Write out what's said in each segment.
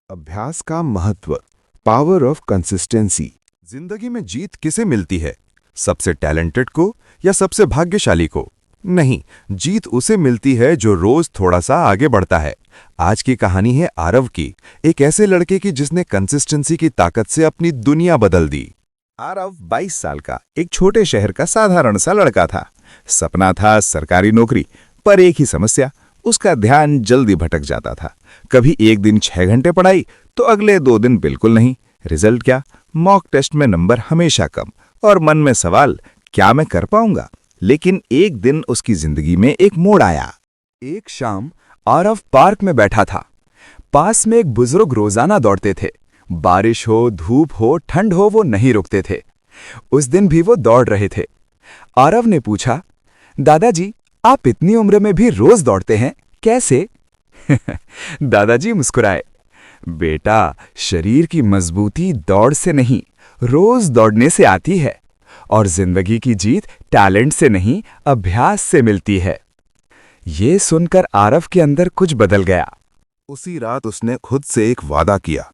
अभ्यास का महत्व, पावर ऑफ कंसिस्टेंसी। जिंदगी में जीत किसे मिलती है? सबसे टैलेंटेड को या सबसे भाग्यशाली को? नहीं, जीत उसे मिलती है जो रोज थोड़ा सा आगे बढ़ता है। आज की कहानी है आरव की, एक ऐसे लड़के की जिसने कंसिस्टेंसी की ताकत से अपनी दुनिया बदल दी। आरव 22 साल का एक छोटे शहर का साधारण सा लड़का था। सपना था सरकारी नौकरी, पर एक ही समस्या, उसका ध्यान जल्दी भटक जाता था। कभी एक दिन 6 घंटे पढ़ाई तो अगले 2 दिन बिल्कुल नहीं। रिजल्ट क्या? मॉक टेस्ट में नंबर हमेशा कम और मन में सवाल, क्या मैं कर पाऊंगा? लेकिन एक दिन उसकी जिंदगी में एक मोड़ आया। एक शाम आरव पार्क में बैठा था। पास में एक बुजुर्ग रोजाना दौड़ते थे। बारिश हो, धूप हो, ठंड हो, वो नहीं रुकते थे। उस दिन भी वो दौड़ रहे थे। आरव ने पूछा, दादाजी, आप इतनी उम्र में भी रोज दौड़ते हैं, कैसे? दादाजी मुस्कुराए, बेटा, शरीर की मजबूती दौड़ से नहीं, रोज दौड़ने से आती है। और जिंदगी की जीत टैलेंट से नहीं, अभ्यास से मिलती है। ये सुनकर आरव के अंदर कुछ बदल गया। उसी रात उसने खुद से एक वादा किया,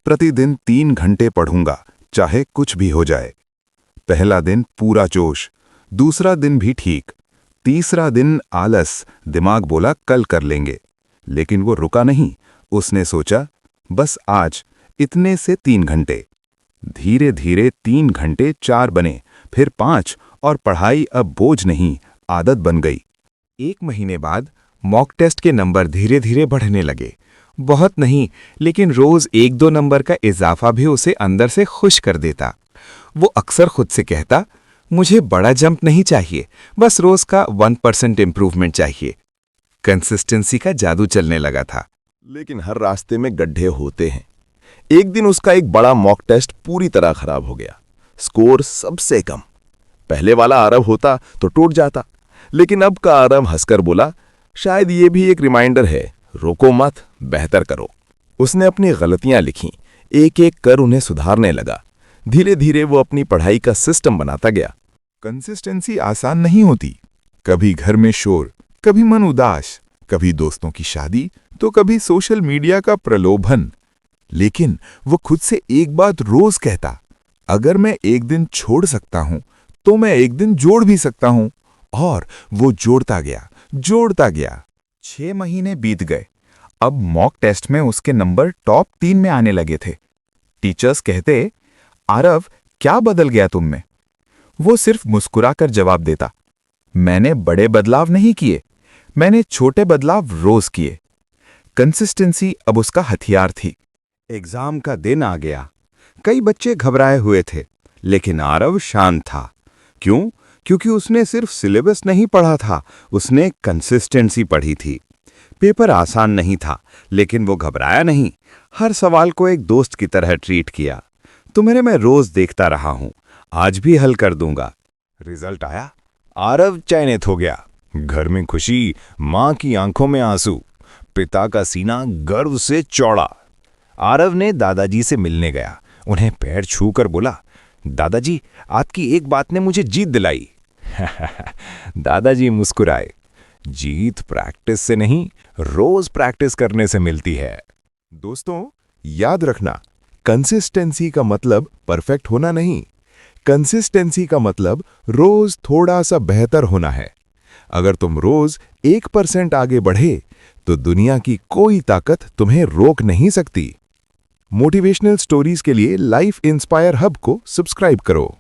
प्रतिदिन 3 घंटे पढ़ूंगा, चाहे कुछ भी हो जाए। पहला दिन पूरा जोश, दूसरा दिन भी ठीक, तीसरा दिन आलस, दिमाग बोला कल कर लेंगे। लेकिन वो रुका नहीं। उसने सोचा, बस आज इतने से 3 घंटे। धीरे धीरे 3 घंटे 4 बने, फिर 5, और पढ़ाई अब बोझ नहीं, आदत बन गई। 1 महीने बाद मॉक टेस्ट के नंबर धीरे धीरे बढ़ने लगे। बहुत नहीं, लेकिन रोज 1-2 नंबर का इजाफा भी उसे अंदर से खुश कर देता। वो अक्सर खुद से कहता, मुझे बड़ा जंप नहीं चाहिए, बस रोज का 1% इंप्रूवमेंट चाहिए। कंसिस्टेंसी का जादू चलने लगा था। लेकिन हर रास्ते में गड्ढे होते हैं। एक दिन उसका एक बड़ा मॉक टेस्ट पूरी तरह खराब हो गया। स्कोर सबसे कम। पहले वाला आरव होता तो टूट जाता, लेकिन अब का आरव हंसकर बोला, शायद ये भी एक रिमाइंडर है, रोको मत, बेहतर करो। उसने अपनी गलतियां लिखीं, एक एक कर उन्हें सुधारने लगा। धीरे धीरे वो अपनी पढ़ाई का सिस्टम बनाता गया। कंसिस्टेंसी आसान नहीं होती। कभी घर में शोर, कभी मन उदास, कभी दोस्तों की शादी, तो कभी सोशल मीडिया का प्रलोभन। लेकिन वो खुद से एक बात रोज कहता, अगर मैं एक दिन छोड़ सकता हूं तो मैं एक दिन जोड़ भी सकता हूं। और वो जोड़ता गया। 6 महीने बीत गए। अब मॉक टेस्ट में उसके नंबर टॉप 3 में आने लगे थे। टीचर्स कहते, आरव, क्या बदल गया तुम में? वो सिर्फ मुस्कुराकर जवाब देता, मैंने बड़े बदलाव नहीं किए, मैंने छोटे बदलाव रोज किए। कंसिस्टेंसी अब उसका हथियार थी। एग्जाम का दिन आ गया। कई बच्चे घबराए हुए थे, लेकिन आरव शांत था। क्यों? क्योंकि उसने सिर्फ सिलेबस नहीं पढ़ा था, उसने कंसिस्टेंसी पढ़ी थी। पेपर आसान नहीं था, लेकिन वो घबराया नहीं। हर सवाल को एक दोस्त की तरह ट्रीट किया। तुम्हें मैं रोज देखता रहा हूं, आज भी हल कर दूंगा। रिजल्ट आया, आरव चयनित हो गया। घर में खुशी, मां की आंखों में आंसू, पिता का सीना गर्व से चौड़ा। आरव ने दादाजी से मिलने गया। उन्हें पैर छूकर बोला, दादाजी, आपकी एक बात ने मुझे जीत दिलाई। दादाजी मुस्कुराए, जीत प्रैक्टिस से नहीं, रोज प्रैक्टिस करने से मिलती है। दोस्तों, याद रखना, कंसिस्टेंसी का मतलब परफेक्ट होना नहीं, कंसिस्टेंसी का मतलब रोज थोड़ा सा बेहतर होना है। अगर तुम रोज 1% आगे बढ़े तो दुनिया की कोई ताकत तुम्हें रोक नहीं सकती। मोटिवेशनल स्टोरीज के लिए लाइफ इंस्पायर हब को सब्सक्राइब करो।